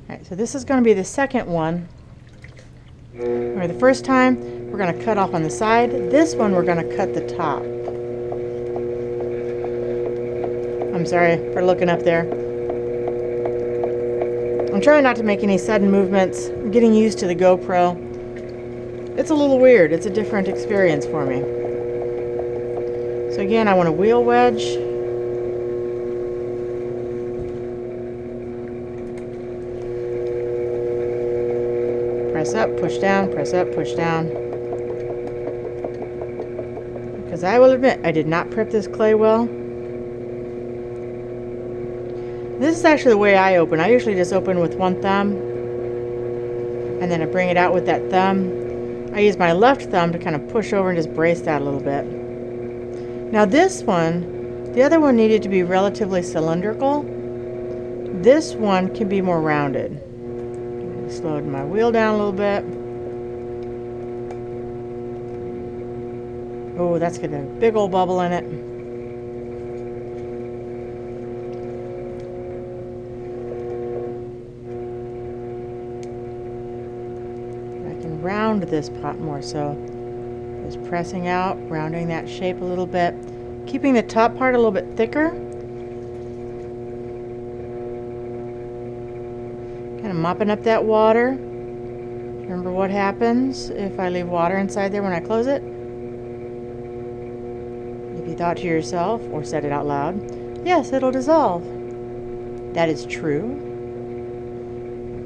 Alright, so this is going to be the second one. Where the first time we're going to cut off on the side. This one we're going to cut the top. I'm sorry for looking up there. I'm trying not to make any sudden movements. I'm getting used to the GoPro. It's a little weird. It's a different experience for me. So again, I want a wheel wedge. Press up, push down, press up, push down. Because I will admit, I did not prep this clay well. This is actually the way I open. I usually just open with one thumb. And then I bring it out with that thumb. I use my left thumb to kind of push over and just brace that a little bit. Now this one, the other one needed to be relatively cylindrical. This one can be more rounded. Slowed my wheel down a little bit. Oh, that's got a big old bubble in it. I can round this pot more, so just pressing out, rounding that shape a little bit, keeping the top part a little bit thicker. Kind of mopping up that water. Remember what happens if I leave water inside there when I close it? If you thought to yourself or said it out loud, yes, it'll dissolve. That is true.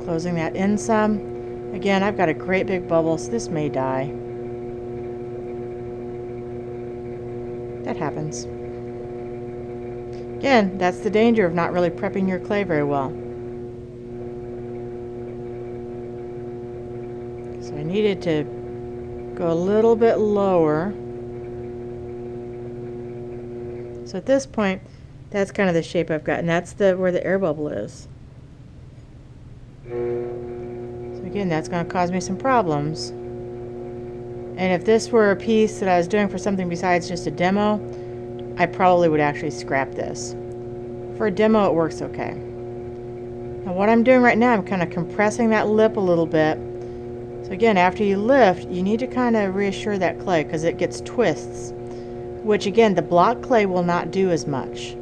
Closing that in some. Again, I've got a great big bubble, so this may die. That happens. Again, that's the danger of not really prepping your clay very well. So I needed to go a little bit lower. So at this point, that's kind of the shape I've got, and that's where the air bubble is. So again, that's going to cause me some problems. And if this were a piece that I was doing for something besides just a demo, I probably would actually scrap this. For a demo, it works okay. Now what I'm doing right now, I'm kind of compressing that lip a little bit. So again, after you lift, you need to kind of reassure that clay because it gets twists, which again, the block clay will not do as much.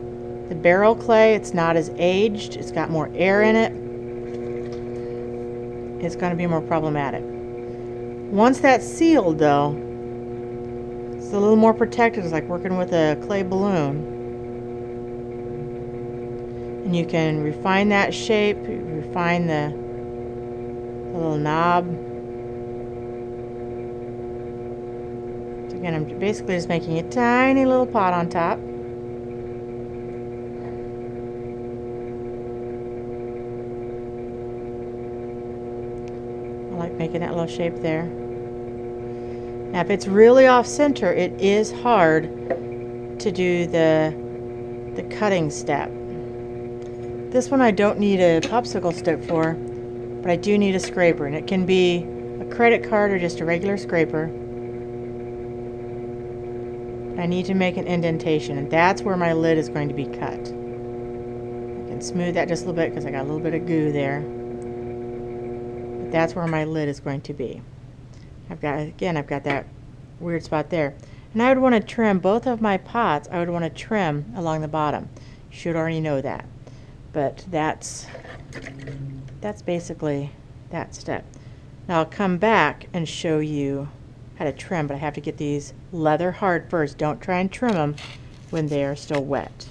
The barrel clay, it's not as aged, it's got more air in it. It's going to be more problematic. Once that's sealed though, it's a little more protected. It's like working with a clay balloon. And you can refine that shape, refine the little knob. Again, I'm basically just making a tiny little pot on top. I like making that little shape there. Now, if it's really off center, it is hard to do the cutting step. This one I don't need a popsicle stick for, but I do need a scraper, and it can be a credit card or just a regular scraper. I need to make an indentation, and that's where my lid is going to be cut. I can smooth that just a little bit because I got a little bit of goo there. But that's where my lid is going to be. I've got that weird spot there. And I would want to trim both of my pots. I would want to trim along the bottom. You should already know that. But that's basically that step. Now I'll come back and show you how to trim, but I have to get these leather hard first. Don't try and trim them when they are still wet.